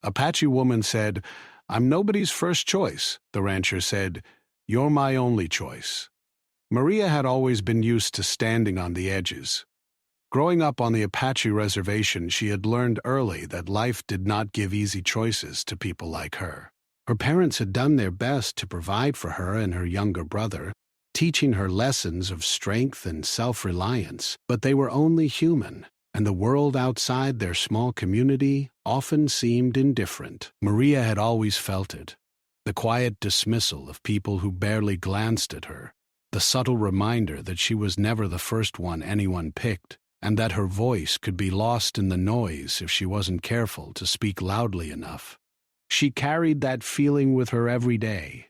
Apache woman said, "I'm nobody's first choice." The rancher said, "You're my only choice." Maria had always been used to standing on the edges. Growing up on the Apache reservation, she had learned early that life did not give easy choices to people like her. Her parents had done their best to provide for her and her younger brother, teaching her lessons of strength and self-reliance, but they were only human, and the world outside their small community often seemed indifferent. Maria had always felt it, the quiet dismissal of people who barely glanced at her, the subtle reminder that she was never the first one anyone picked, and that her voice could be lost in the noise if she wasn't careful to speak loudly enough. She carried that feeling with her every day.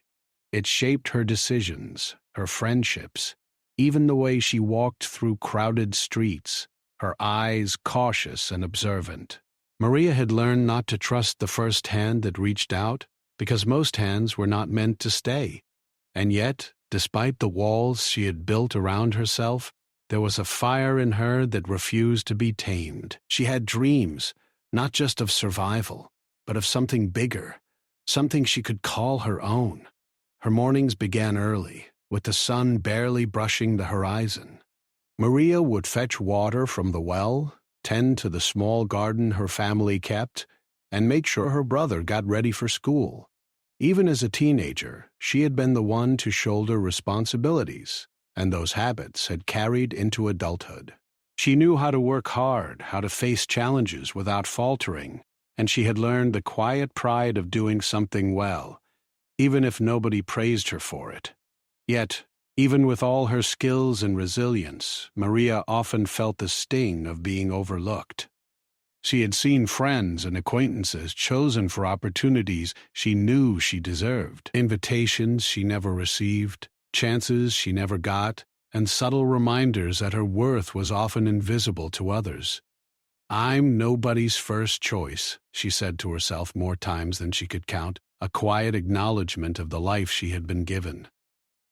It shaped her decisions, her friendships, even the way she walked through crowded streets, her eyes cautious and observant. Maria had learned not to trust the first hand that reached out, because most hands were not meant to stay. And yet, despite the walls she had built around herself, there was a fire in her that refused to be tamed. She had dreams, not just of survival, but of something bigger, something she could call her own. Her mornings began early, with the sun barely brushing the horizon. Maria would fetch water from the well, tend to the small garden her family kept, and make sure her brother got ready for school. Even as a teenager, she had been the one to shoulder responsibilities, and those habits had carried into adulthood. She knew how to work hard, how to face challenges without faltering, and she had learned the quiet pride of doing something well, even if nobody praised her for it. Yet, even with all her skills and resilience, Maria often felt the sting of being overlooked. She had seen friends and acquaintances chosen for opportunities she knew she deserved, invitations she never received, chances she never got, and subtle reminders that her worth was often invisible to others. "I'm nobody's first choice," she said to herself more times than she could count, a quiet acknowledgement of the life she had been given.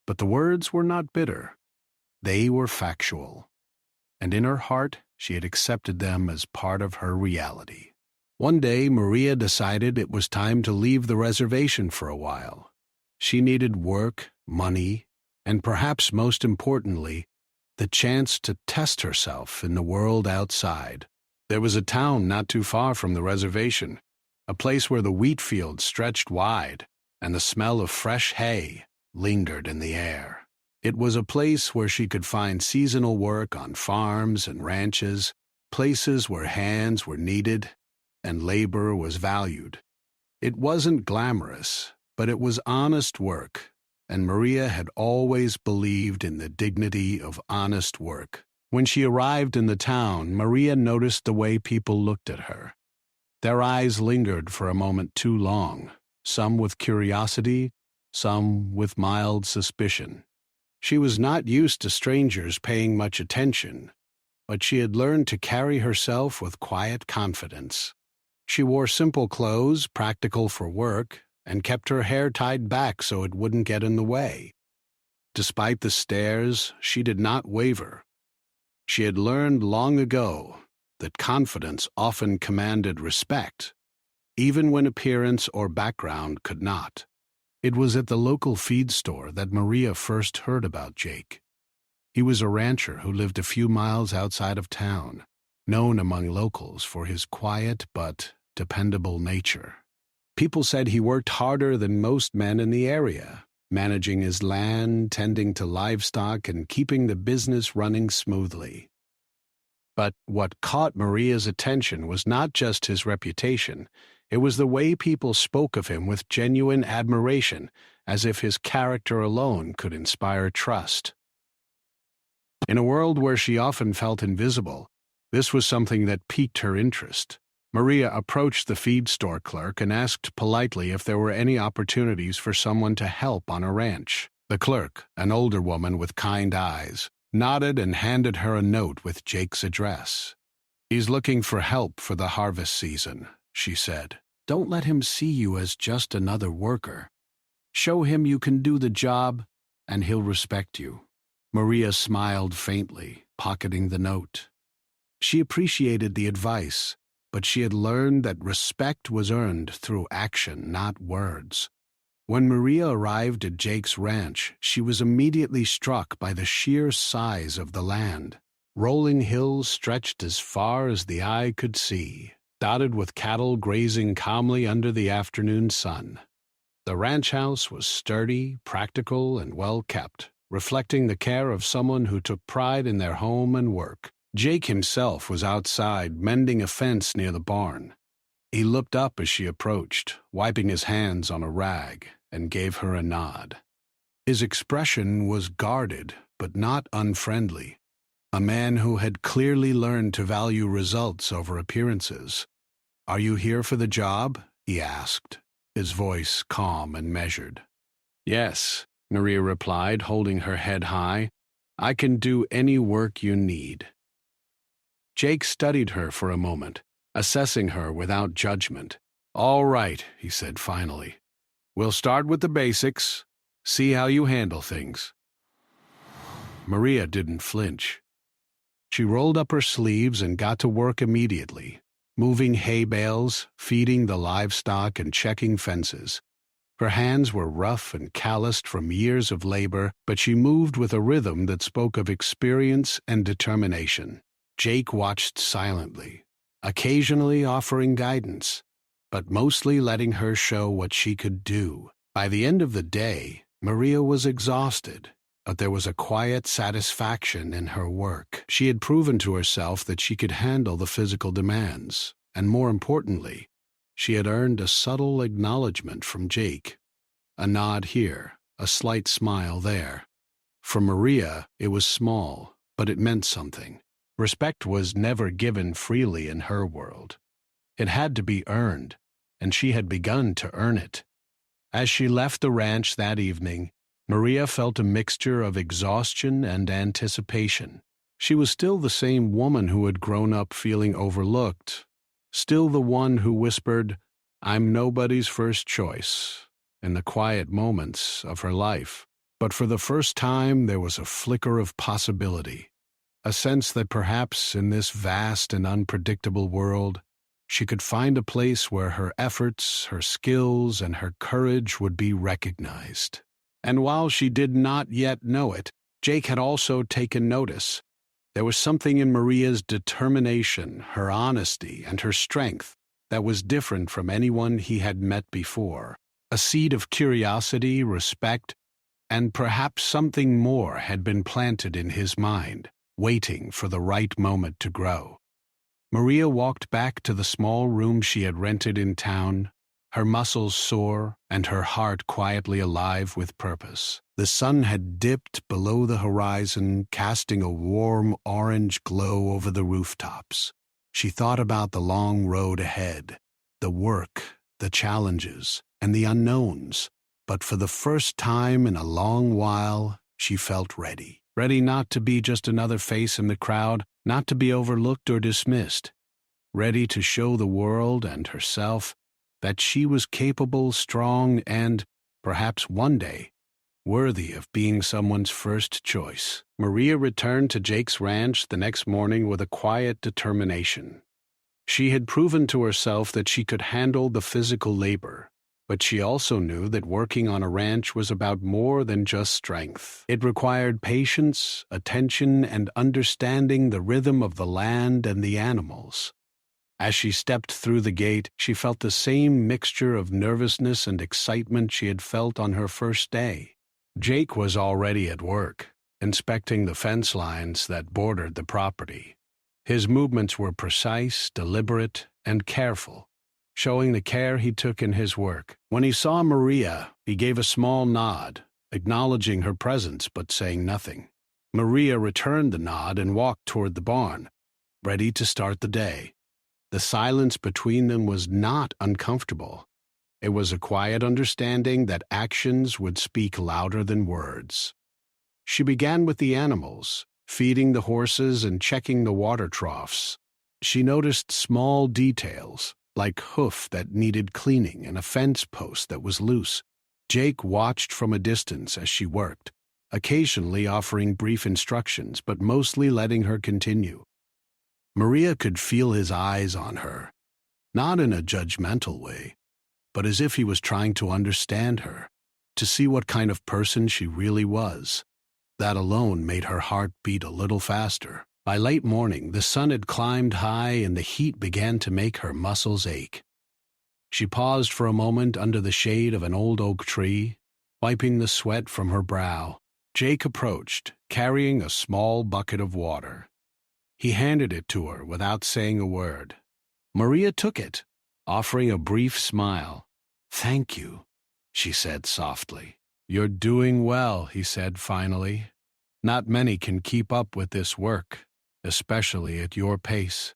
But the words were not bitter. They were factual. And in her heart, she had accepted them as part of her reality. One day, Maria decided it was time to leave the reservation for a while. She needed work, money, and perhaps most importantly, the chance to test herself in the world outside. There was a town not too far from the reservation, a place where the wheat fields stretched wide, and the smell of fresh hay lingered in the air. It was a place where she could find seasonal work on farms and ranches, places where hands were needed and labor was valued. It wasn't glamorous, but it was honest work, and Maria had always believed in the dignity of honest work. When she arrived in the town, Maria noticed the way people looked at her. Their eyes lingered for a moment too long, some with curiosity, some with mild suspicion. She was not used to strangers paying much attention, but she had learned to carry herself with quiet confidence. She wore simple clothes, practical for work, and kept her hair tied back so it wouldn't get in the way. Despite the stares, she did not waver. She had learned long ago that confidence often commanded respect, even when appearance or background could not. It was at the local feed store that Maria first heard about Jake. He was a rancher who lived a few miles outside of town, known among locals for his quiet but dependable nature. People said he worked harder than most men in the area, managing his land, tending to livestock, and keeping the business running smoothly. But what caught Maria's attention was not just his reputation. It was the way people spoke of him with genuine admiration, as if his character alone could inspire trust. In a world where she often felt invisible, this was something that piqued her interest. Maria approached the feed store clerk and asked politely if there were any opportunities for someone to help on a ranch. The clerk, an older woman with kind eyes, nodded and handed her a note with Jake's address. "He's looking for help for the harvest season," she said. "Don't let him see you as just another worker. Show him you can do the job, and he'll respect you." Maria smiled faintly, pocketing the note. She appreciated the advice, but she had learned that respect was earned through action, not words. When Maria arrived at Jake's ranch, she was immediately struck by the sheer size of the land. Rolling hills stretched as far as the eye could see, dotted with cattle grazing calmly under the afternoon sun. The ranch house was sturdy, practical, and well kept, reflecting the care of someone who took pride in their home and work. Jake himself was outside, mending a fence near the barn. He looked up as she approached, wiping his hands on a rag, and gave her a nod. His expression was guarded, but not unfriendly. A man who had clearly learned to value results over appearances. "Are you here for the job?" he asked, his voice calm and measured. "Yes," Maria replied, holding her head high. "I can do any work you need." Jake studied her for a moment, assessing her without judgment. "All right," he said finally. "We'll start with the basics. See how you handle things." Maria didn't flinch. She rolled up her sleeves and got to work immediately, moving hay bales, feeding the livestock, and checking fences. Her hands were rough and calloused from years of labor, but she moved with a rhythm that spoke of experience and determination. Jake watched silently, occasionally offering guidance, but mostly letting her show what she could do. By the end of the day, Maria was exhausted, but there was a quiet satisfaction in her work. She had proven to herself that she could handle the physical demands, and more importantly, she had earned a subtle acknowledgement from Jake. A nod here, a slight smile there. For Maria, it was small, but it meant something. Respect was never given freely in her world. It had to be earned, and she had begun to earn it. As she left the ranch that evening, Maria felt a mixture of exhaustion and anticipation. She was still the same woman who had grown up feeling overlooked, still the one who whispered, "I'm nobody's first choice," in the quiet moments of her life. But for the first time there was a flicker of possibility, a sense that perhaps in this vast and unpredictable world, she could find a place where her efforts, her skills, and her courage would be recognized. And while she did not yet know it, Jake had also taken notice. There was something in Maria's determination, her honesty, and her strength that was different from anyone he had met before. A seed of curiosity, respect, and perhaps something more had been planted in his mind, waiting for the right moment to grow. Maria walked back to the small room she had rented in town, her muscles sore and her heart quietly alive with purpose. The sun had dipped below the horizon, casting a warm orange glow over the rooftops. She thought about the long road ahead, the work, the challenges, and the unknowns. But for the first time in a long while, she felt ready. Ready not to be just another face in the crowd, not to be overlooked or dismissed. Ready to show the world and herself that she was capable, strong, and, perhaps one day, worthy of being someone's first choice. Maria returned to Jake's ranch the next morning with a quiet determination. She had proven to herself that she could handle the physical labor, but she also knew that working on a ranch was about more than just strength. It required patience, attention, and understanding the rhythm of the land and the animals. As she stepped through the gate, she felt the same mixture of nervousness and excitement she had felt on her first day. Jake was already at work, inspecting the fence lines that bordered the property. His movements were precise, deliberate, and careful, showing the care he took in his work. When he saw Maria, he gave a small nod, acknowledging her presence but saying nothing. Maria returned the nod and walked toward the barn, ready to start the day. The silence between them was not uncomfortable. It was a quiet understanding that actions would speak louder than words. She began with the animals, feeding the horses and checking the water troughs. She noticed small details, like hoof that needed cleaning and a fence post that was loose. Jake watched from a distance as she worked, occasionally offering brief instructions but mostly letting her continue. Maria could feel his eyes on her, not in a judgmental way, but as if he was trying to understand her, to see what kind of person she really was. That alone made her heart beat a little faster. By late morning, the sun had climbed high and the heat began to make her muscles ache. She paused for a moment under the shade of an old oak tree, wiping the sweat from her brow. Jake approached, carrying a small bucket of water. He handed it to her without saying a word. Maria took it, offering a brief smile. "Thank you," she said softly. "You're doing well," he said finally. "Not many can keep up with this work, especially at your pace."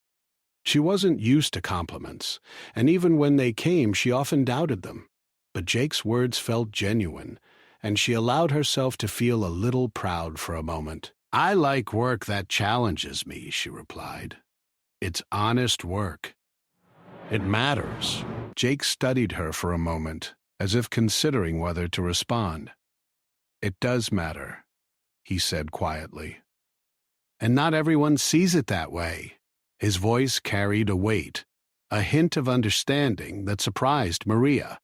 She wasn't used to compliments, and even when they came, she often doubted them. But Jake's words felt genuine, and she allowed herself to feel a little proud for a moment. "I like work that challenges me," she replied. "It's honest work. It matters." Jake studied her for a moment, as if considering whether to respond. "It does matter," he said quietly. "And not everyone sees it that way." His voice carried a weight, a hint of understanding that surprised Maria.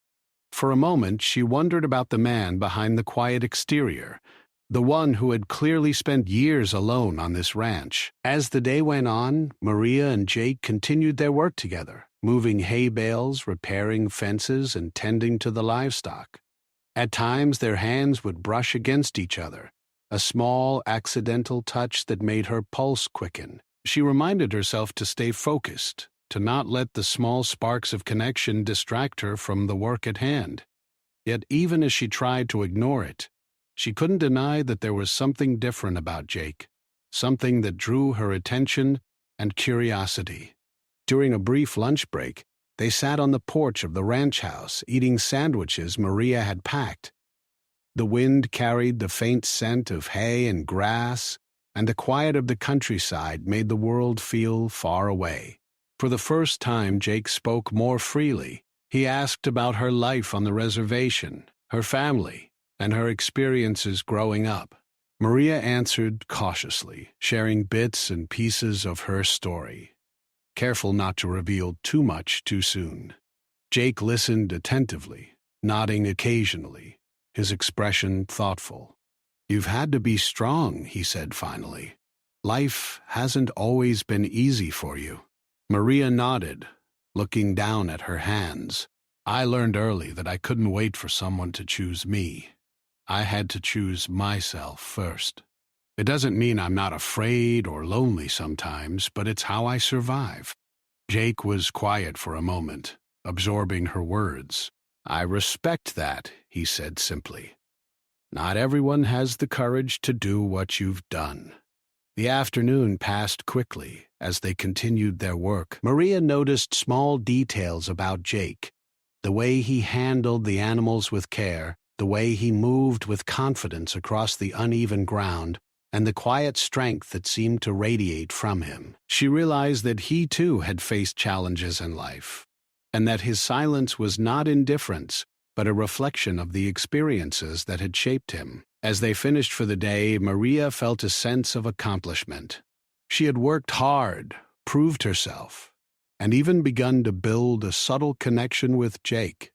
For a moment, she wondered about the man behind the quiet exterior, the one who had clearly spent years alone on this ranch. As the day went on, Maria and Jake continued their work together, moving hay bales, repairing fences, and tending to the livestock. At times, their hands would brush against each other, a small, accidental touch that made her pulse quicken. She reminded herself to stay focused, to not let the small sparks of connection distract her from the work at hand. Yet even as she tried to ignore it, she couldn't deny that there was something different about Jake, something that drew her attention and curiosity. During a brief lunch break, they sat on the porch of the ranch house, eating sandwiches Maria had packed. The wind carried the faint scent of hay and grass, and the quiet of the countryside made the world feel far away. For the first time, Jake spoke more freely. He asked about her life on the reservation, her family, and her experiences growing up. Maria answered cautiously, sharing bits and pieces of her story, careful not to reveal too much too soon. Jake listened attentively, nodding occasionally, his expression thoughtful. "You've had to be strong," he said finally. "Life hasn't always been easy for you." Maria nodded, looking down at her hands. "I learned early that I couldn't wait for someone to choose me. I had to choose myself first. It doesn't mean I'm not afraid or lonely sometimes, but it's how I survive." Jake was quiet for a moment, absorbing her words. "I respect that," he said simply. "Not everyone has the courage to do what you've done." The afternoon passed quickly as they continued their work. Maria noticed small details about Jake, the way he handled the animals with care, the way he moved with confidence across the uneven ground, and the quiet strength that seemed to radiate from him. She realized that he too had faced challenges in life, and that his silence was not indifference, but a reflection of the experiences that had shaped him. As they finished for the day, Maria felt a sense of accomplishment. She had worked hard, proved herself, and even begun to build a subtle connection with Jake.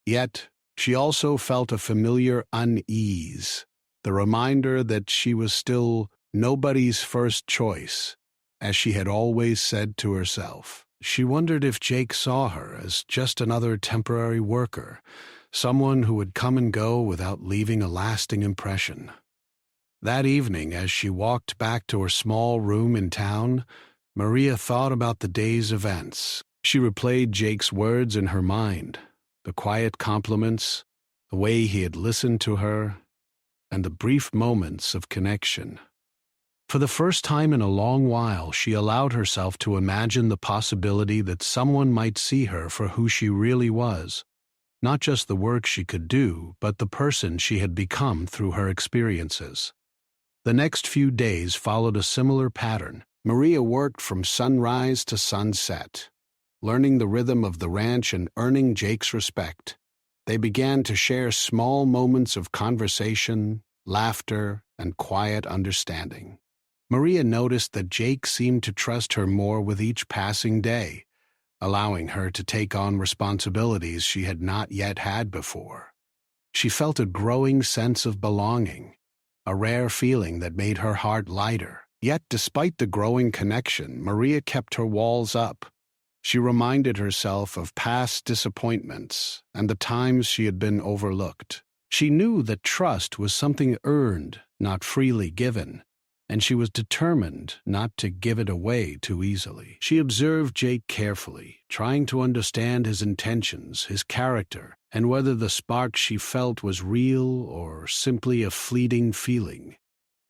Yet, she also felt a familiar unease, the reminder that she was still nobody's first choice, as she had always said to herself. She wondered if Jake saw her as just another temporary worker, someone who would come and go without leaving a lasting impression. That evening, as she walked back to her small room in town, Maria thought about the day's events. She replayed Jake's words in her mind, the quiet compliments, the way he had listened to her, and the brief moments of connection. For the first time in a long while, she allowed herself to imagine the possibility that someone might see her for who she really was, not just the work she could do, but the person she had become through her experiences. The next few days followed a similar pattern. Maria worked from sunrise to sunset, learning the rhythm of the ranch and earning Jake's respect. They began to share small moments of conversation, laughter, and quiet understanding. Maria noticed that Jake seemed to trust her more with each passing day, allowing her to take on responsibilities she had not yet had before. She felt a growing sense of belonging, a rare feeling that made her heart lighter. Yet, despite the growing connection, Maria kept her walls up. She reminded herself of past disappointments and the times she had been overlooked. She knew that trust was something earned, not freely given, and she was determined not to give it away too easily. She observed Jake carefully, trying to understand his intentions, his character, and whether the spark she felt was real or simply a fleeting feeling.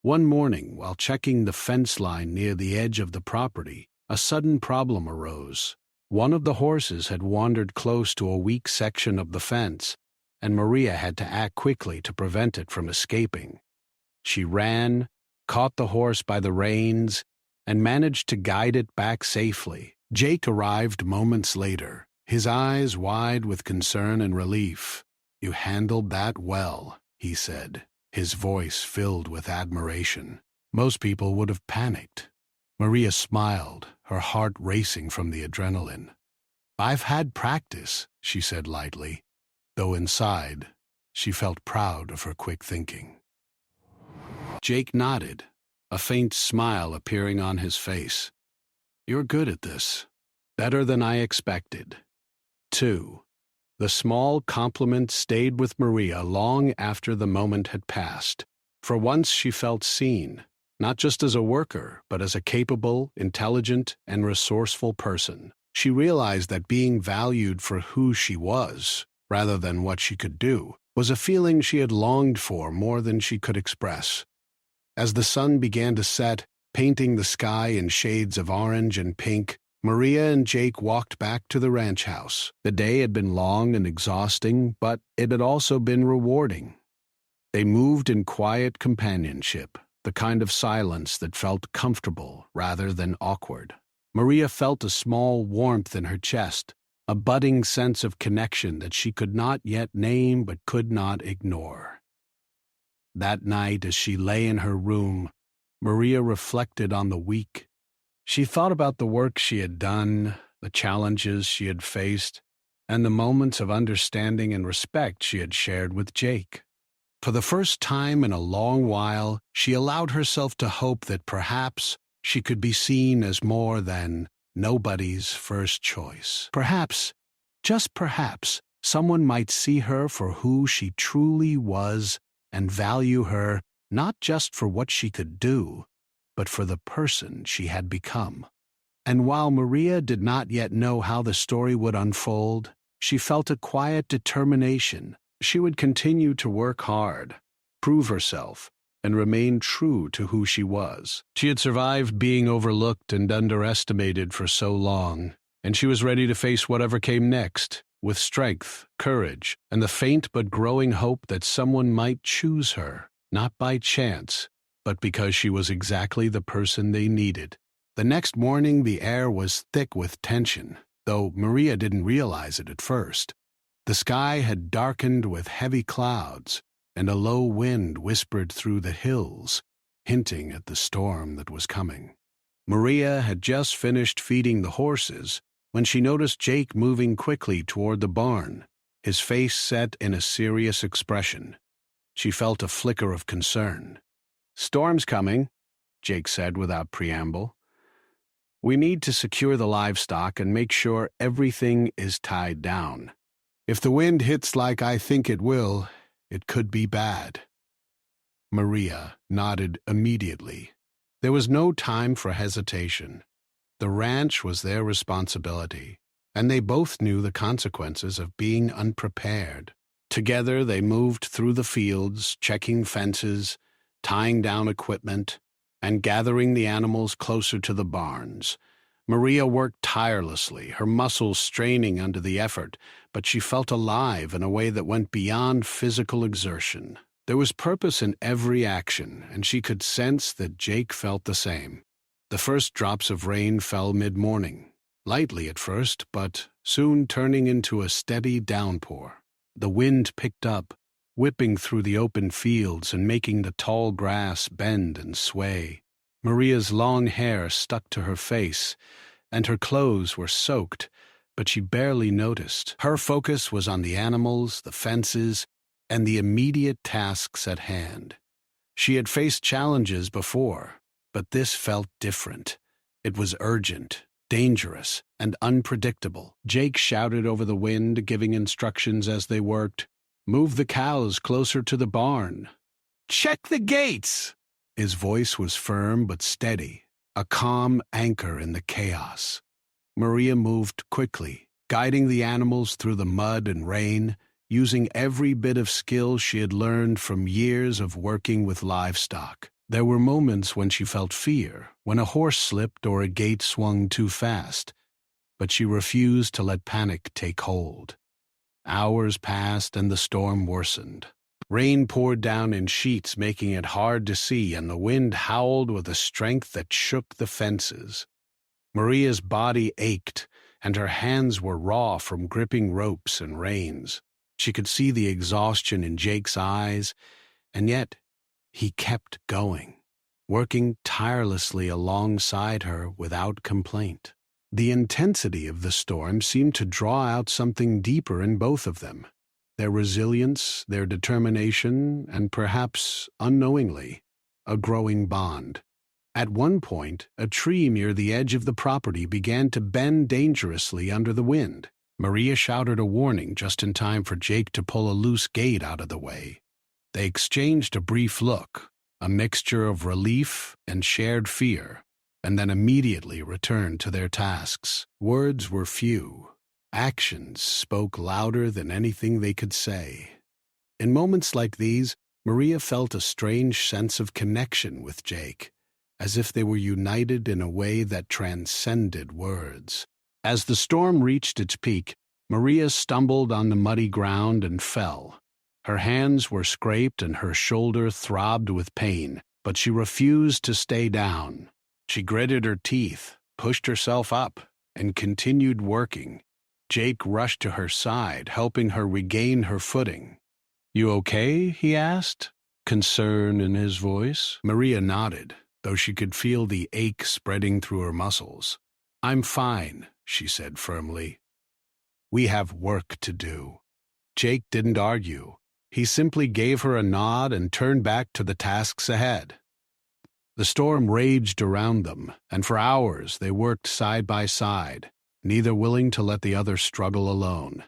One morning, while checking the fence line near the edge of the property, a sudden problem arose. One of the horses had wandered close to a weak section of the fence, and Maria had to act quickly to prevent it from escaping. She ran, caught the horse by the reins, and managed to guide it back safely. Jake arrived moments later, his eyes wide with concern and relief. "You handled that well," he said, his voice filled with admiration. Most people would have panicked. Maria smiled, her heart racing from the adrenaline. "I've had practice," she said lightly, though inside she felt proud of her quick thinking. Jake nodded, a faint smile appearing on his face. "You're good at this. Better than I expected." 2. The small compliment stayed with Maria long after the moment had passed. For once she felt seen, not just as a worker, but as a capable, intelligent, and resourceful person. She realized that being valued for who she was, rather than what she could do, was a feeling she had longed for more than she could express. As the sun began to set, painting the sky in shades of orange and pink, Maria and Jake walked back to the ranch house. The day had been long and exhausting, but it had also been rewarding. They moved in quiet companionship, the kind of silence that felt comfortable rather than awkward. Maria felt a small warmth in her chest, a budding sense of connection that she could not yet name but could not ignore. That night, as she lay in her room, Maria reflected on the week. She thought about the work she had done, the challenges she had faced, and the moments of understanding and respect she had shared with Jake. For the first time in a long while, she allowed herself to hope that perhaps she could be seen as more than nobody's first choice. Perhaps, just perhaps, someone might see her for who she truly was and value her not just for what she could do, but for the person she had become. And while Maria did not yet know how the story would unfold, she felt a quiet determination. She would continue to work hard, prove herself, and remain true to who she was. She had survived being overlooked and underestimated for so long, and she was ready to face whatever came next, with strength, courage, and the faint but growing hope that someone might choose her, not by chance, but because she was exactly the person they needed. The next morning, the air was thick with tension, though Maria didn't realize it at first. The sky had darkened with heavy clouds, and a low wind whispered through the hills, hinting at the storm that was coming. Maria had just finished feeding the horses when she noticed Jake moving quickly toward the barn, his face set in a serious expression. She felt a flicker of concern. "Storm's coming," Jake said without preamble. "We need to secure the livestock and make sure everything is tied down. If the wind hits like I think it will, it could be bad." Maria nodded immediately. There was no time for hesitation. The ranch was their responsibility, and they both knew the consequences of being unprepared. Together they moved through the fields, checking fences, tying down equipment, and gathering the animals closer to the barns. Maria worked tirelessly, her muscles straining under the effort, but she felt alive in a way that went beyond physical exertion. There was purpose in every action, and she could sense that Jake felt the same. The first drops of rain fell mid-morning, lightly at first, but soon turning into a steady downpour. The wind picked up, whipping through the open fields and making the tall grass bend and sway. Maria's long hair stuck to her face, and her clothes were soaked, but she barely noticed. Her focus was on the animals, the fences, and the immediate tasks at hand. She had faced challenges before, but this felt different. It was urgent, dangerous, and unpredictable. Jake shouted over the wind, giving instructions as they worked. "Move the cows closer to the barn. Check the gates!" His voice was firm but steady, a calm anchor in the chaos. Maria moved quickly, guiding the animals through the mud and rain, using every bit of skill she had learned from years of working with livestock. There were moments when she felt fear, when a horse slipped or a gate swung too fast, but she refused to let panic take hold. Hours passed and the storm worsened. Rain poured down in sheets, making it hard to see, and the wind howled with a strength that shook the fences. Maria's body ached, and her hands were raw from gripping ropes and reins. She could see the exhaustion in Jake's eyes, and yet he kept going, working tirelessly alongside her without complaint. The intensity of the storm seemed to draw out something deeper in both of them. Their resilience, their determination, and perhaps, unknowingly, a growing bond. At one point, a tree near the edge of the property began to bend dangerously under the wind. Maria shouted a warning just in time for Jake to pull a loose gate out of the way. They exchanged a brief look, a mixture of relief and shared fear, and then immediately returned to their tasks. Words were few. Actions spoke louder than anything they could say. In moments like these, Maria felt a strange sense of connection with Jake, as if they were united in a way that transcended words. As the storm reached its peak, Maria stumbled on the muddy ground and fell. Her hands were scraped and her shoulder throbbed with pain, but she refused to stay down. She gritted her teeth, pushed herself up, and continued working. Jake rushed to her side, helping her regain her footing. "You okay?" he asked, concern in his voice. Maria nodded, though she could feel the ache spreading through her muscles. "I'm fine," she said firmly. "We have work to do." Jake didn't argue. He simply gave her a nod and turned back to the tasks ahead. The storm raged around them, and for hours they worked side by side, neither willing to let the other struggle alone.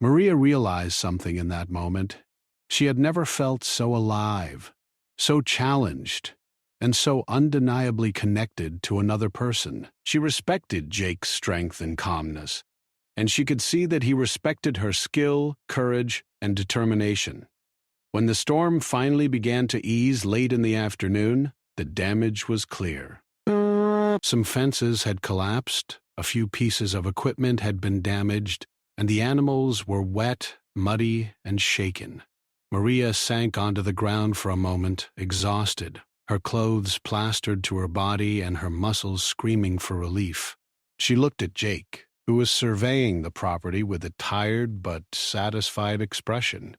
Maria realized something in that moment. She had never felt so alive, so challenged, and so undeniably connected to another person. She respected Jake's strength and calmness, and she could see that he respected her skill, courage, and determination. When the storm finally began to ease late in the afternoon, the damage was clear. Some fences had collapsed, a few pieces of equipment had been damaged, and the animals were wet, muddy, and shaken. Maria sank onto the ground for a moment, exhausted, her clothes plastered to her body and her muscles screaming for relief. She looked at Jake, who was surveying the property with a tired but satisfied expression.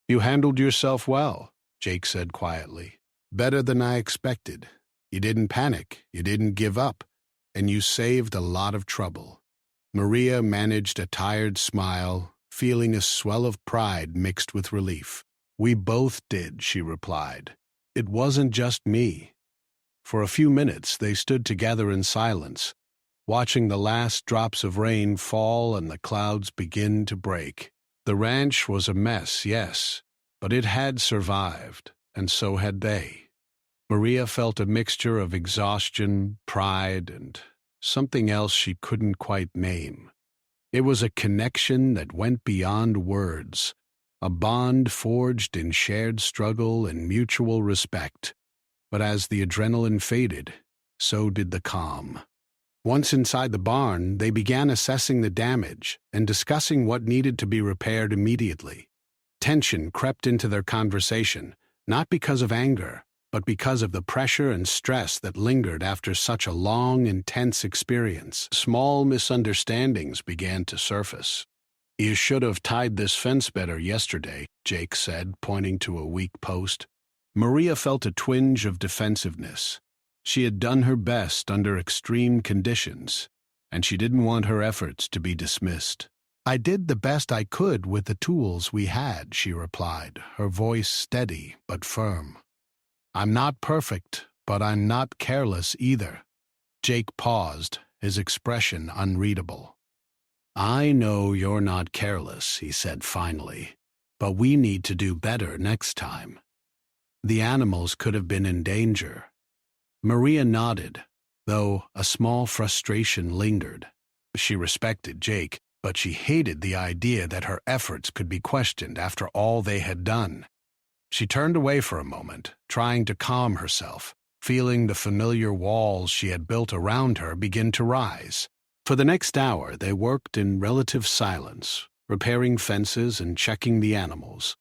"You handled yourself well," Jake said quietly. "Better than I expected. You didn't panic, you didn't give up, and you saved a lot of trouble." Maria managed a tired smile, feeling a swell of pride mixed with relief. "We both did," she replied. "It wasn't just me." For a few minutes they stood together in silence, watching the last drops of rain fall and the clouds begin to break. The ranch was a mess, yes, but it had survived, and so had they. Maria felt a mixture of exhaustion, pride, and something else she couldn't quite name. It was a connection that went beyond words, a bond forged in shared struggle and mutual respect. But as the adrenaline faded, so did the calm. Once inside the barn, they began assessing the damage and discussing what needed to be repaired immediately. Tension crept into their conversation, not because of anger, but because of the pressure and stress that lingered after such a long, intense experience. Small misunderstandings began to surface. "You should have tied this fence better yesterday," Jake said, pointing to a weak post. Maria felt a twinge of defensiveness. She had done her best under extreme conditions, and she didn't want her efforts to be dismissed. "I did the best I could with the tools we had," she replied, her voice steady but firm. "I'm not perfect, but I'm not careless either." Jake paused, his expression unreadable. "I know you're not careless," he said finally, "but we need to do better next time. The animals could have been in danger." Maria nodded, though a small frustration lingered. She respected Jake, but she hated the idea that her efforts could be questioned after all they had done. She turned away for a moment, trying to calm herself, feeling the familiar walls she had built around her begin to rise. For the next hour, they worked in relative silence, repairing fences and checking the animals.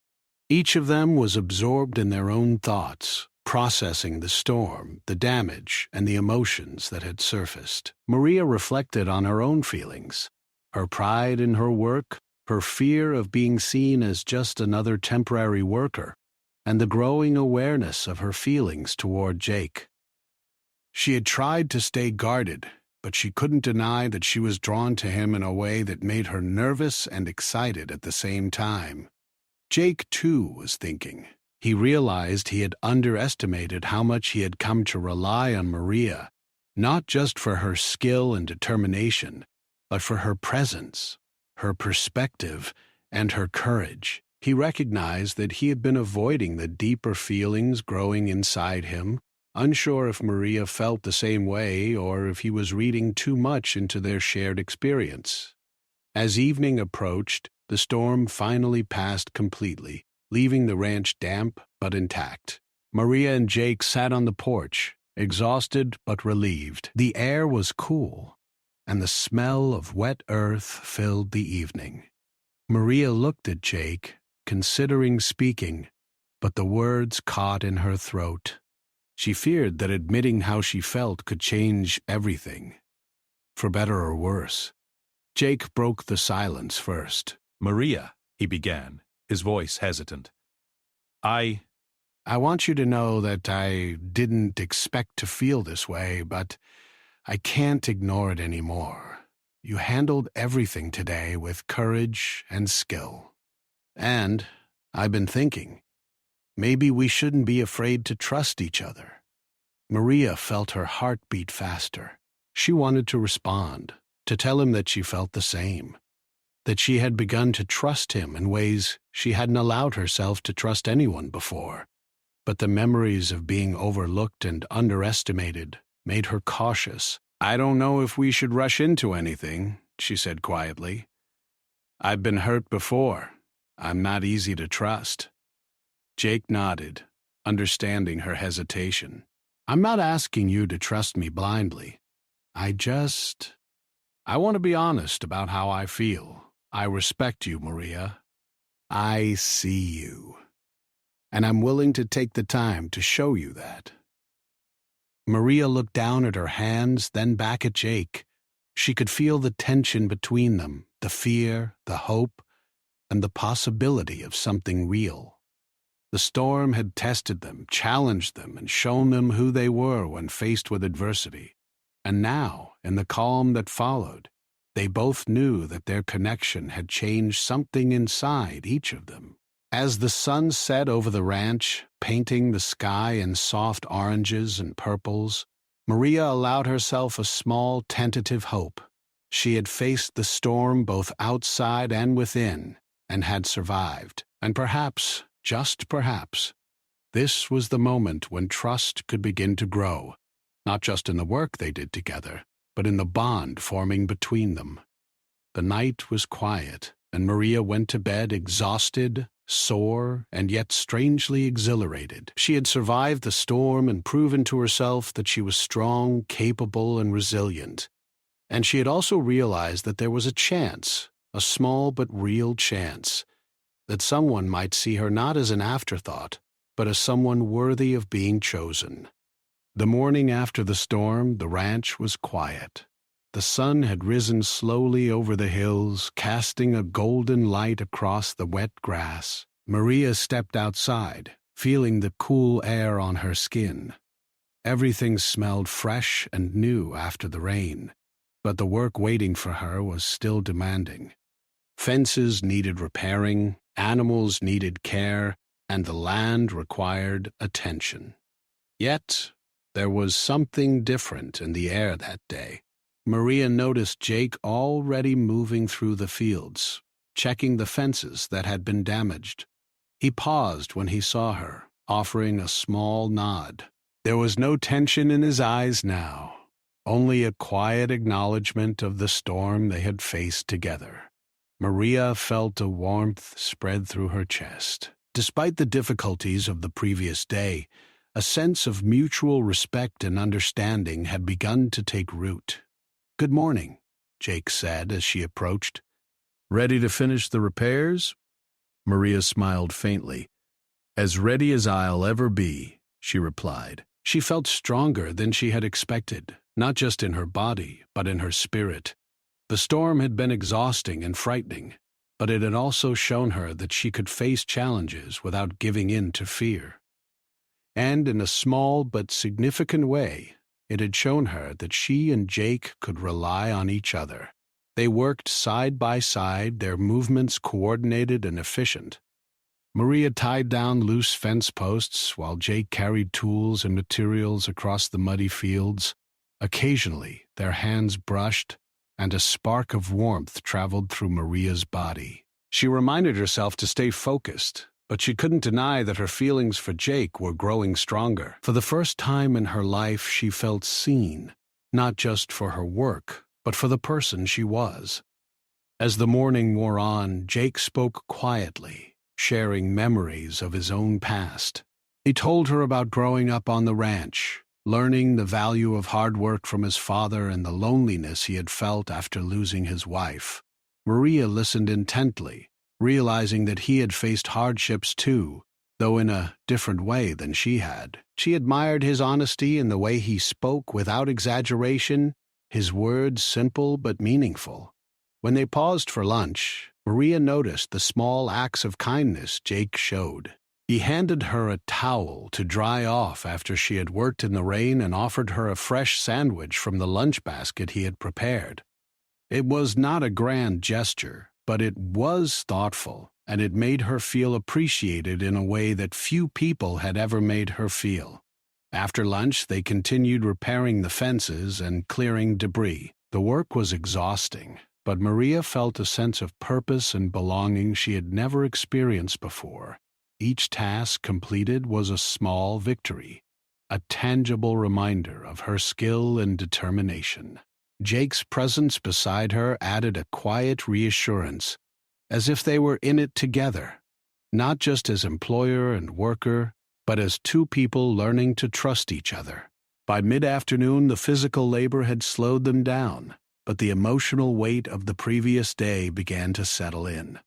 Each of them was absorbed in their own thoughts, processing the storm, the damage, and the emotions that had surfaced. Maria reflected on her own feelings, her pride in her work, her fear of being seen as just another temporary worker, and the growing awareness of her feelings toward Jake. She had tried to stay guarded, but she couldn't deny that she was drawn to him in a way that made her nervous and excited at the same time. Jake, too, was thinking. He realized he had underestimated how much he had come to rely on Maria, not just for her skill and determination, but for her presence, her perspective, and her courage. He recognized that he had been avoiding the deeper feelings growing inside him, unsure if Maria felt the same way or if he was reading too much into their shared experience. As evening approached, the storm finally passed completely, leaving the ranch damp but intact. Maria and Jake sat on the porch, exhausted but relieved. The air was cool, and the smell of wet earth filled the evening. Maria looked at Jake, considering speaking, but the words caught in her throat. She feared that admitting how she felt could change everything, for better or worse. Jake broke the silence first. "Maria," he began, his voice hesitant. I want you to know that I didn't expect to feel this way, but I can't ignore it anymore. You handled everything today with courage and skill. And I've been thinking, maybe we shouldn't be afraid to trust each other." Maria felt her heart beat faster. She wanted to respond, to tell him that she felt the same, that she had begun to trust him in ways she hadn't allowed herself to trust anyone before. But the memories of being overlooked and underestimated made her cautious. "I don't know if we should rush into anything," she said quietly. "I've been hurt before. I'm not easy to trust." Jake nodded, understanding her hesitation. "I'm not asking you to trust me blindly. I want to be honest about how I feel. I respect you, Maria. I see you. And I'm willing to take the time to show you that." Maria looked down at her hands, then back at Jake. She could feel the tension between them, the fear, the hope, and the possibility of something real. The storm had tested them, challenged them, and shown them who they were when faced with adversity. And now, in the calm that followed, they both knew that their connection had changed something inside each of them. As the sun set over the ranch, painting the sky in soft oranges and purples, Maria allowed herself a small, tentative hope. She had faced the storm both outside and within, and had survived. And perhaps, just perhaps, this was the moment when trust could begin to grow, not just in the work they did together, but in the bond forming between them. The night was quiet, and Maria went to bed exhausted, sore, and yet strangely exhilarated. She had survived the storm and proven to herself that she was strong, capable, and resilient. And she had also realized that there was a chance, a small but real chance, that someone might see her not as an afterthought, but as someone worthy of being chosen. The morning after the storm, the ranch was quiet. The sun had risen slowly over the hills, casting a golden light across the wet grass. Maria stepped outside, feeling the cool air on her skin. Everything smelled fresh and new after the rain, but the work waiting for her was still demanding. Fences needed repairing, animals needed care, and the land required attention. Yet, there was something different in the air that day. Maria noticed Jake already moving through the fields, checking the fences that had been damaged. He paused when he saw her, offering a small nod. There was no tension in his eyes now, only a quiet acknowledgement of the storm they had faced together. Maria felt a warmth spread through her chest. Despite the difficulties of the previous day, a sense of mutual respect and understanding had begun to take root. "Good morning," Jake said as she approached. Ready to finish the repairs? Maria smiled faintly. As ready as I'll ever be, she replied. She felt stronger than she had expected, not just in her body, but in her spirit. The storm had been exhausting and frightening, but it had also shown her that she could face challenges without giving in to fear. And in a small but significant way, it had shown her that she and Jake could rely on each other. They worked side by side, their movements coordinated and efficient. Maria tied down loose fence posts while Jake carried tools and materials across the muddy fields. Occasionally, their hands brushed, and a spark of warmth traveled through Maria's body. She reminded herself to stay focused, but she couldn't deny that her feelings for Jake were growing stronger. For the first time in her life, she felt seen, not just for her work, but for the person she was. As the morning wore on, Jake spoke quietly, sharing memories of his own past. He told her about growing up on the ranch, learning the value of hard work from his father and the loneliness he had felt after losing his wife. Maria listened intently, realizing that he had faced hardships too, though in a different way than she had. She admired his honesty in the way he spoke without exaggeration, his words simple but meaningful. When they paused for lunch, Maria noticed the small acts of kindness Jake showed. He handed her a towel to dry off after she had worked in the rain and offered her a fresh sandwich from the lunch basket he had prepared. It was not a grand gesture, but it was thoughtful, and it made her feel appreciated in a way that few people had ever made her feel. After lunch, they continued repairing the fences and clearing debris. The work was exhausting, but Maria felt a sense of purpose and belonging she had never experienced before. Each task completed was a small victory, a tangible reminder of her skill and determination. Jake's presence beside her added a quiet reassurance, as if they were in it together, not just as employer and worker, but as two people learning to trust each other. By mid-afternoon, the physical labor had slowed them down, but the emotional weight of the previous day began to settle in.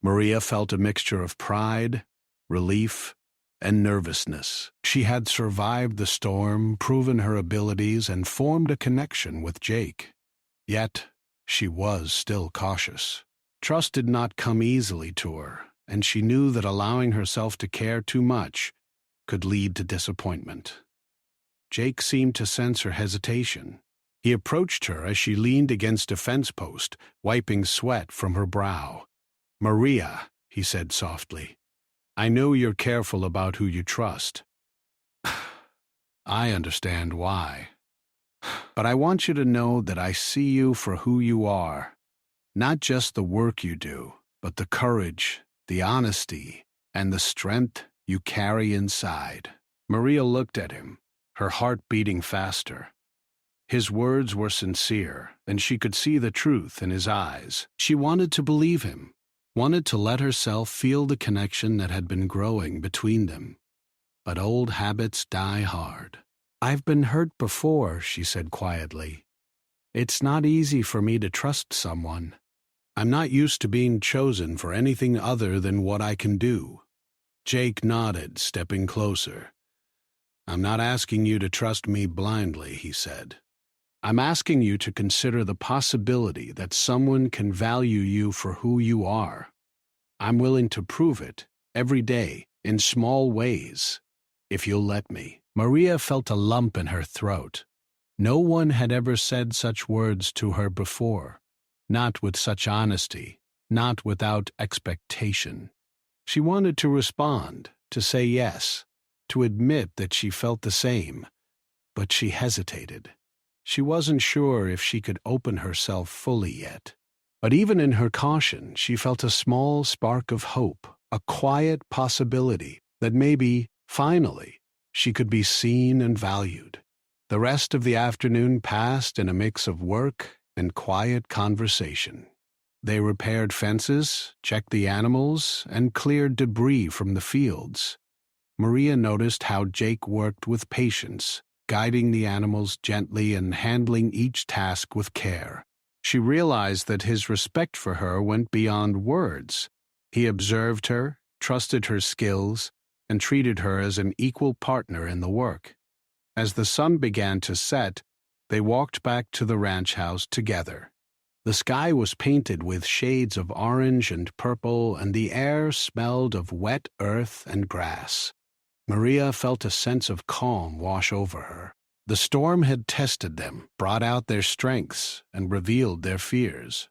Maria felt a mixture of pride, relief, and nervousness. She had survived the storm, proven her abilities, and formed a connection with Jake. Yet, she was still cautious. Trust did not come easily to her, and she knew that allowing herself to care too much could lead to disappointment. Jake seemed to sense her hesitation. He approached her as she leaned against a fence post, wiping sweat from her brow. "Maria," he said softly, "I know you're careful about who you trust. I understand why. But I want you to know that I see you for who you are. Not just the work you do, but the courage, the honesty, and the strength you carry inside." Maria looked at him, her heart beating faster. His words were sincere, and she could see the truth in his eyes. She wanted to believe him, wanted to let herself feel the connection that had been growing between them. But old habits die hard. "I've been hurt before," she said quietly. "It's not easy for me to trust someone. I'm not used to being chosen for anything other than what I can do." Jake nodded, stepping closer. "I'm not asking you to trust me blindly," he said. "I'm asking you to consider the possibility that someone can value you for who you are. I'm willing to prove it, every day, in small ways, if you'll let me." Maria felt a lump in her throat. No one had ever said such words to her before, not with such honesty, not without expectation. She wanted to respond, to say yes, to admit that she felt the same, but she hesitated. She wasn't sure if she could open herself fully yet. But even in her caution, she felt a small spark of hope, a quiet possibility that maybe, finally, she could be seen and valued. The rest of the afternoon passed in a mix of work and quiet conversation. They repaired fences, checked the animals, and cleared debris from the fields. Maria noticed how Jake worked with patience, guiding the animals gently and handling each task with care. She realized that his respect for her went beyond words. He observed her, trusted her skills, and treated her as an equal partner in the work. As the sun began to set, they walked back to the ranch house together. The sky was painted with shades of orange and purple, and the air smelled of wet earth and grass. Maria felt a sense of calm wash over her. The storm had tested them, brought out their strengths, and revealed their fears.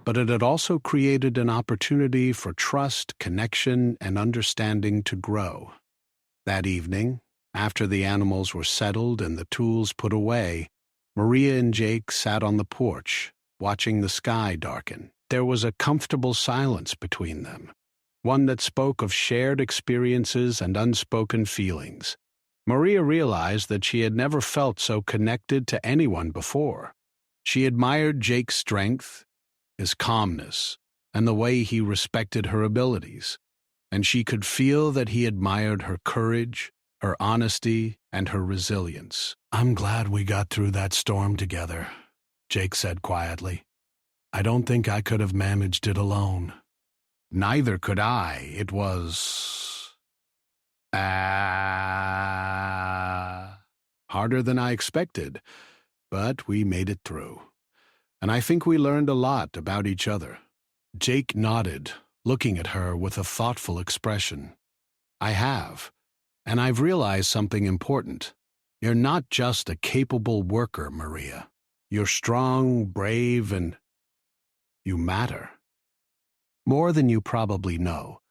But it had also created an opportunity for trust, connection, and understanding to grow. That evening, after the animals were settled and the tools put away, Maria and Jake sat on the porch, watching the sky darken. There was a comfortable silence between them, one that spoke of shared experiences and unspoken feelings. Maria realized that she had never felt so connected to anyone before. She admired Jake's strength, his calmness, and the way he respected her abilities, and she could feel that he admired her courage, her honesty, and her resilience. "I'm glad we got through that storm together," Jake said quietly. "I don't think I could have managed it alone." "Neither could I. It was harder than I expected, but we made it through. And I think we learned a lot about each other." Jake nodded, looking at her with a thoughtful expression. "I have, and I've realized something important. You're not just a capable worker, Maria. You're strong, brave, and you matter." More than you probably know,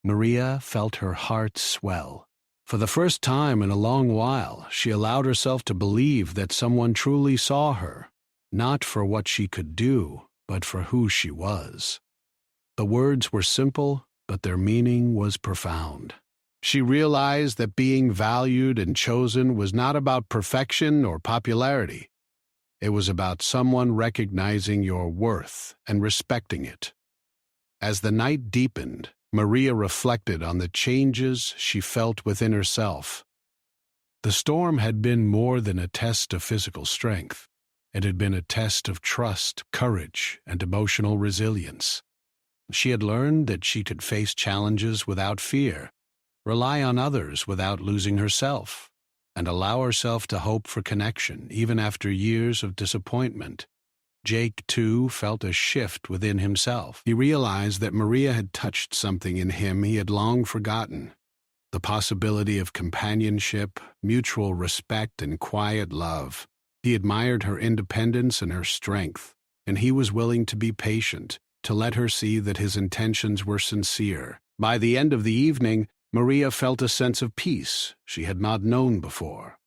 Maria felt her heart swell. For the first time in a long while, she allowed herself to believe that someone truly saw her, not for what she could do, but for who she was. The words were simple, but their meaning was profound. She realized that being valued and chosen was not about perfection or popularity. It was about someone recognizing your worth and respecting it. As the night deepened, Maria reflected on the changes she felt within herself. The storm had been more than a test of physical strength. It had been a test of trust, courage, and emotional resilience. She had learned that she could face challenges without fear, rely on others without losing herself, and allow herself to hope for connection even after years of disappointment. Jake, too, felt a shift within himself. He realized that Maria had touched something in him he had long forgotten. The possibility of companionship, mutual respect, and quiet love. He admired her independence and her strength, and he was willing to be patient, to let her see that his intentions were sincere. By the end of the evening, Maria felt a sense of peace she had not known before.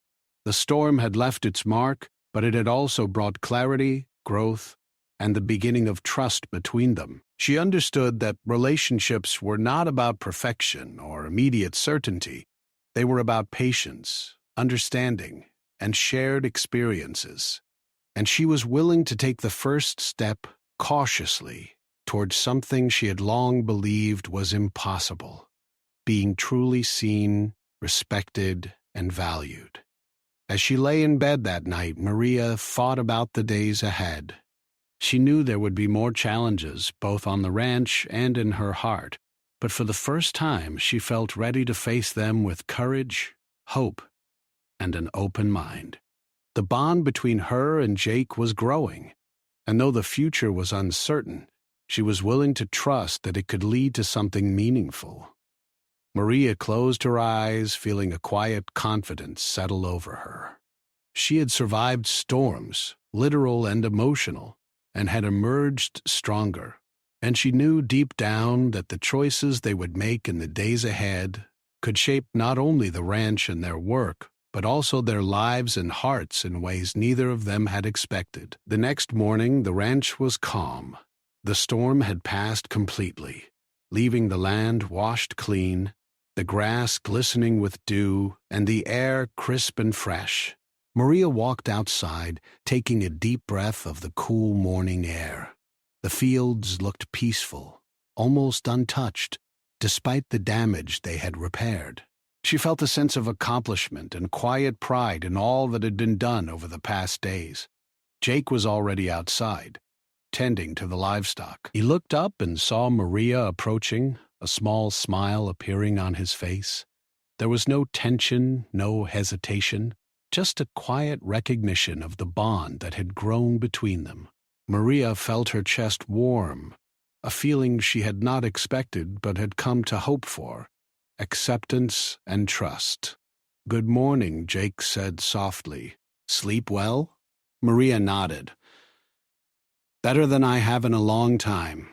The storm had left its mark, but it had also brought clarity, growth, and the beginning of trust between them. She understood that relationships were not about perfection or immediate certainty. They were about patience, understanding, and shared experiences. And she was willing to take the first step cautiously towards something she had long believed was impossible: being truly seen, respected, and valued. As she lay in bed that night, Maria thought about the days ahead. She knew there would be more challenges, both on the ranch and in her heart, but for the first time she felt ready to face them with courage, hope, and an open mind. The bond between her and Jake was growing, and though the future was uncertain, she was willing to trust that it could lead to something meaningful. Maria closed her eyes, feeling a quiet confidence settle over her. She had survived storms, literal and emotional, and had emerged stronger. And she knew deep down that the choices they would make in the days ahead could shape not only the ranch and their work, but also their lives and hearts in ways neither of them had expected. The next morning, the ranch was calm. The storm had passed completely, leaving the land washed clean, the grass glistening with dew, and the air crisp and fresh. Maria walked outside, taking a deep breath of the cool morning air. The fields looked peaceful, almost untouched, despite the damage they had repaired. She felt a sense of accomplishment and quiet pride in all that had been done over the past days. Jake was already outside, tending to the livestock. He looked up and saw Maria approaching, a small smile appearing on his face. There was no tension, no hesitation, just a quiet recognition of the bond that had grown between them. Maria felt her chest warm, a feeling she had not expected but had come to hope for, acceptance and trust. "Good morning," Jake said softly. "Sleep well?" Maria nodded. "Better than I have in a long time.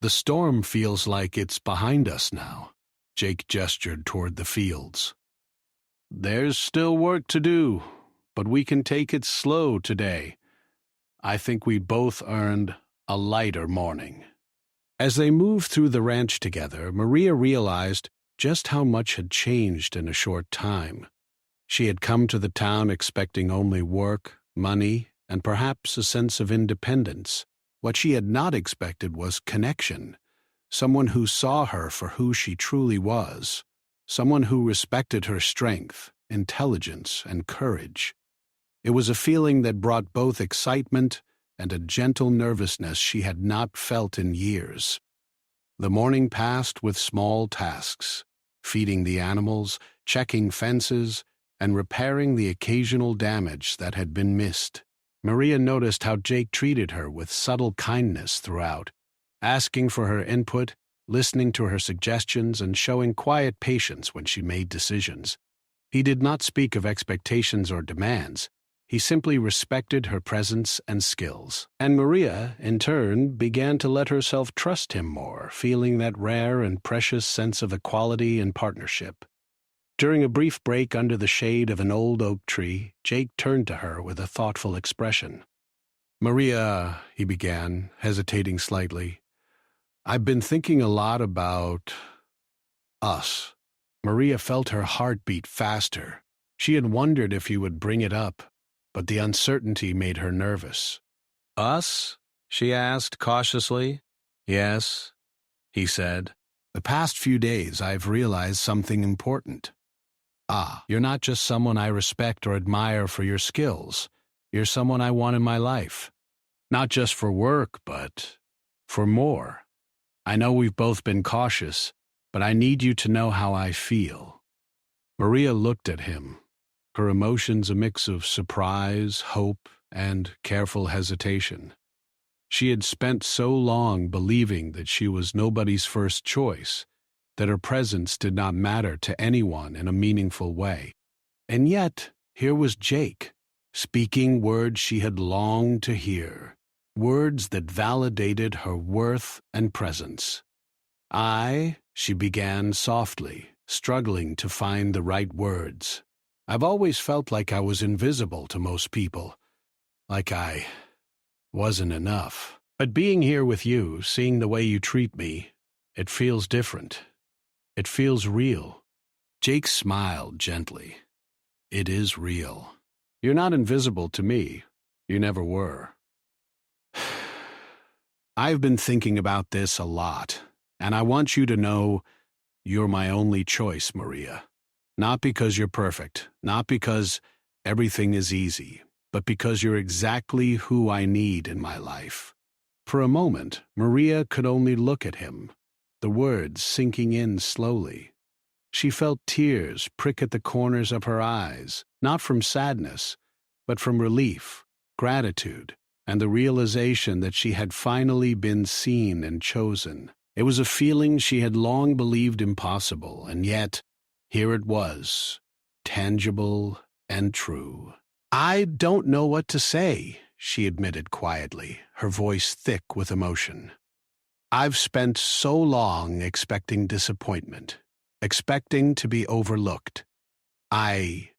The storm feels like it's behind us now." Jake gestured toward the fields. "There's still work to do, but we can take it slow today. I think we both earned a lighter morning." As they moved through the ranch together, Maria realized just how much had changed in a short time. She had come to the town expecting only work, money, and perhaps a sense of independence. What she had not expected was connection, someone who saw her for who she truly was, someone who respected her strength, intelligence, and courage. It was a feeling that brought both excitement and a gentle nervousness she had not felt in years. The morning passed with small tasks, feeding the animals, checking fences, and repairing the occasional damage that had been missed. Maria noticed how Jake treated her with subtle kindness throughout, asking for her input, listening to her suggestions, and showing quiet patience when she made decisions. He did not speak of expectations or demands. He simply respected her presence and skills. And Maria, in turn, began to let herself trust him more, feeling that rare and precious sense of equality and partnership. During a brief break under the shade of an old oak tree, Jake turned to her with a thoughtful expression. "Maria," he began, hesitating slightly, "I've been thinking a lot about us." Maria felt her heart beat faster. She had wondered if he would bring it up, but the uncertainty made her nervous. "Us?" she asked cautiously. "Yes," he said. "The past few days I've realized something important. You're not just someone I respect or admire for your skills. You're someone I want in my life. Not just for work, but for more. I know we've both been cautious, but I need you to know how I feel." Maria looked at him, her emotions a mix of surprise, hope, and careful hesitation. She had spent so long believing that she was nobody's first choice, that her presence did not matter to anyone in a meaningful way. And yet, here was Jake, speaking words she had longed to hear, words that validated her worth and presence. She began softly, struggling to find the right words. "I've always felt like I was invisible to most people, like I wasn't enough. But being here with you, seeing the way you treat me, it feels different. It feels real." Jake smiled gently. "It is real. You're not invisible to me. You never were." "I've been thinking about this a lot, and I want you to know you're my only choice, Maria. Not because you're perfect, not because everything is easy, but because you're exactly who I need in my life." For a moment, Maria could only look at him, the words sinking in slowly. She felt tears prick at the corners of her eyes, not from sadness, but from relief, gratitude, and the realization that she had finally been seen and chosen. It was a feeling she had long believed impossible, and yet, here it was, tangible and true. I don't know what to say, she admitted quietly, her voice thick with emotion. I've spent so long expecting disappointment, expecting to be overlooked. I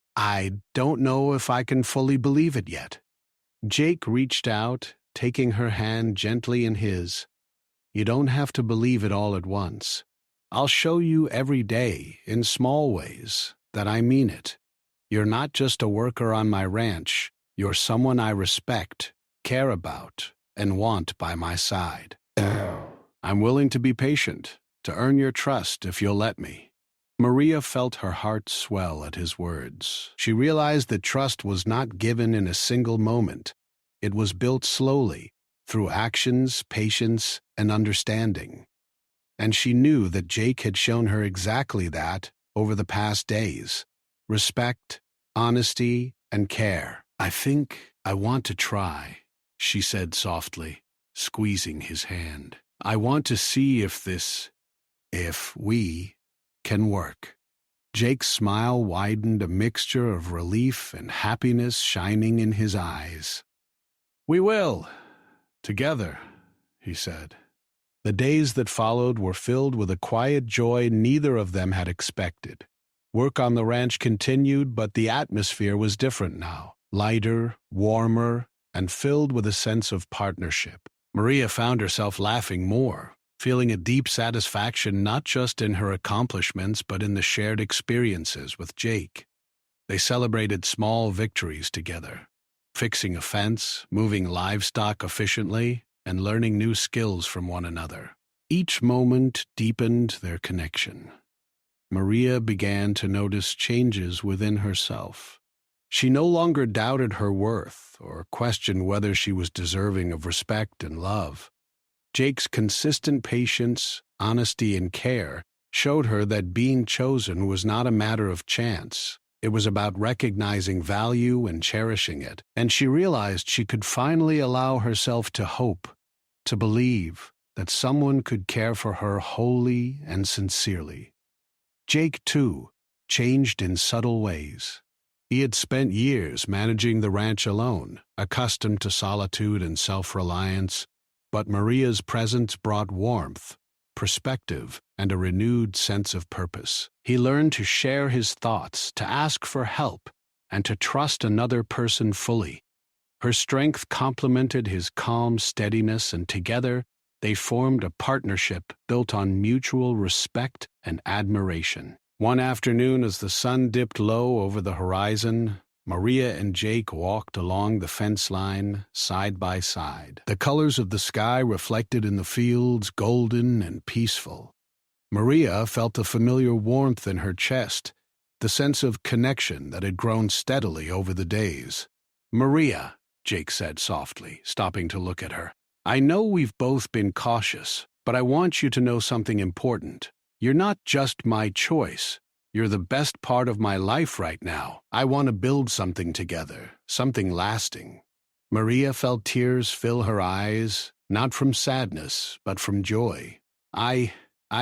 don't know if I can fully believe it yet. Jake reached out, taking her hand gently in his. You don't have to believe it all at once. I'll show you every day, in small ways, that I mean it. You're not just a worker on my ranch. You're someone I respect, care about, and want by my side. I'm willing to be patient, to earn your trust if you'll let me. Maria felt her heart swell at his words. She realized that trust was not given in a single moment. It was built slowly, through actions, patience, and understanding. And she knew that Jake had shown her exactly that over the past days. Respect, honesty, and care. I think I want to try, she said softly, squeezing his hand. I want to see if we can work. Jake's smile widened, a mixture of relief and happiness shining in his eyes. We will, together, he said. The days that followed were filled with a quiet joy neither of them had expected. Work on the ranch continued, but the atmosphere was different now, lighter, warmer, and filled with a sense of partnership. Maria found herself laughing more, feeling a deep satisfaction not just in her accomplishments but in the shared experiences with Jake. They celebrated small victories together, fixing a fence, moving livestock efficiently, and learning new skills from one another. Each moment deepened their connection. Maria began to notice changes within herself. She no longer doubted her worth or questioned whether she was deserving of respect and love. Jake's consistent patience, honesty, and care showed her that being chosen was not a matter of chance. It was about recognizing value and cherishing it, and she realized she could finally allow herself to hope, to believe that someone could care for her wholly and sincerely. Jake, too, changed in subtle ways. He had spent years managing the ranch alone, accustomed to solitude and self-reliance, but Maria's presence brought warmth, perspective, and a renewed sense of purpose. He learned to share his thoughts, to ask for help, and to trust another person fully. Her strength complemented his calm steadiness, and together they formed a partnership built on mutual respect and admiration. One afternoon, as the sun dipped low over the horizon, Maria and Jake walked along the fence line, side by side. The colors of the sky reflected in the fields, golden and peaceful. Maria felt a familiar warmth in her chest, the sense of connection that had grown steadily over the days. Maria, Jake said softly, stopping to look at her. I know we've both been cautious, but I want you to know something important. You're not just my choice. You're the best part of my life right now. I want to build something together, something lasting. Maria felt tears fill her eyes, not from sadness, but from joy. I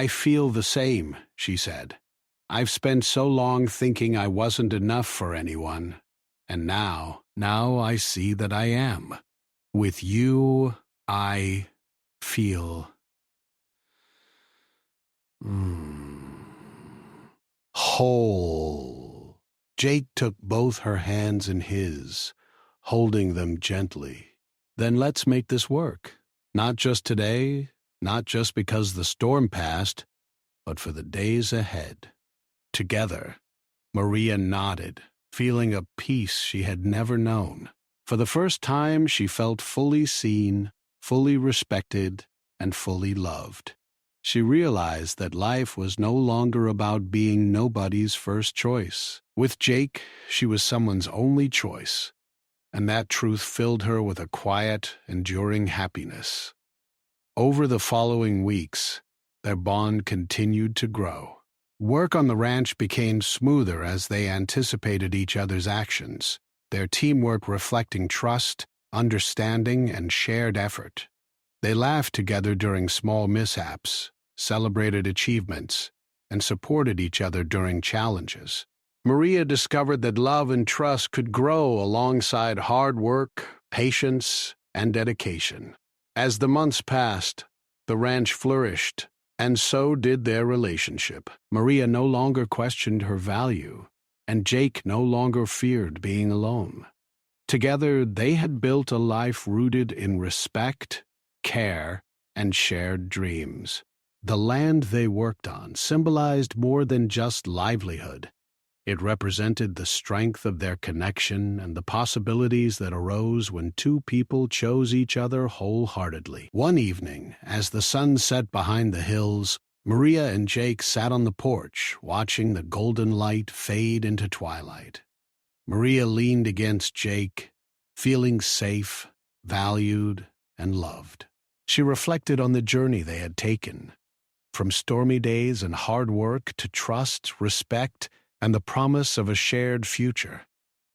feel the same, she said. I've spent so long thinking I wasn't enough for anyone, and now I see that I am. With you, I feel whole. Jake took both her hands in his, holding them gently. Then let's make this work. Not just today, not just because the storm passed, but for the days ahead. Together, Maria nodded, feeling a peace she had never known. For the first time, she felt fully seen, fully respected, and fully loved. She realized that life was no longer about being nobody's first choice. With Jake, she was someone's only choice, and that truth filled her with a quiet, enduring happiness. Over the following weeks, their bond continued to grow. Work on the ranch became smoother as they anticipated each other's actions, their teamwork reflecting trust, understanding, and shared effort. They laughed together during small mishaps, celebrated achievements, and supported each other during challenges. Maria discovered that love and trust could grow alongside hard work, patience, and dedication. As the months passed, the ranch flourished, and so did their relationship. Maria no longer questioned her value, and Jake no longer feared being alone. Together, they had built a life rooted in respect, care, and shared dreams. The land they worked on symbolized more than just livelihood. It represented the strength of their connection and the possibilities that arose when two people chose each other wholeheartedly. One evening, as the sun set behind the hills, Maria and Jake sat on the porch, watching the golden light fade into twilight. Maria leaned against Jake, feeling safe, valued, and loved. She reflected on the journey they had taken, from stormy days and hard work to trust, respect, and the promise of a shared future.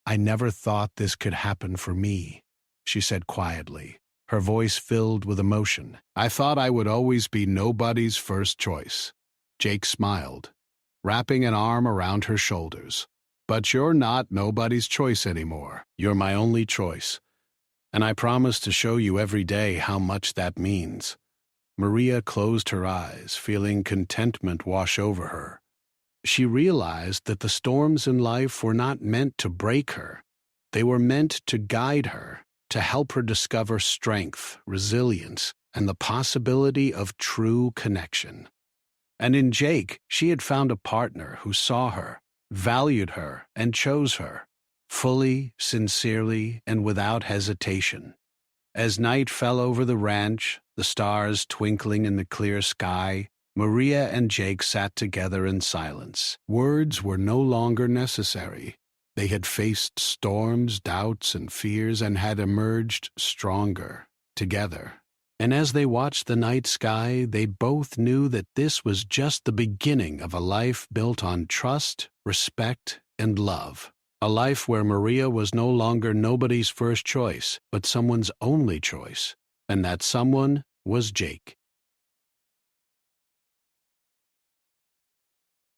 "I never thought this could happen for me," she said quietly, her voice filled with emotion. "I thought I would always be nobody's first choice." Jake smiled, wrapping an arm around her shoulders. "But you're not nobody's choice anymore. You're my only choice. And I promise to show you every day how much that means." Maria closed her eyes, feeling contentment wash over her. She realized that the storms in life were not meant to break her. They were meant to guide her, to help her discover strength, resilience, and the possibility of true connection. And in Jake, she had found a partner who saw her, valued her, and chose her, fully, sincerely, and without hesitation. As night fell over the ranch, the stars twinkling in the clear sky, Maria and Jake sat together in silence. Words were no longer necessary. They had faced storms, doubts, and fears and had emerged stronger, together. And as they watched the night sky, they both knew that this was just the beginning of a life built on trust, respect, and love. A life where Maria was no longer nobody's first choice, but someone's only choice. And that someone was Jake.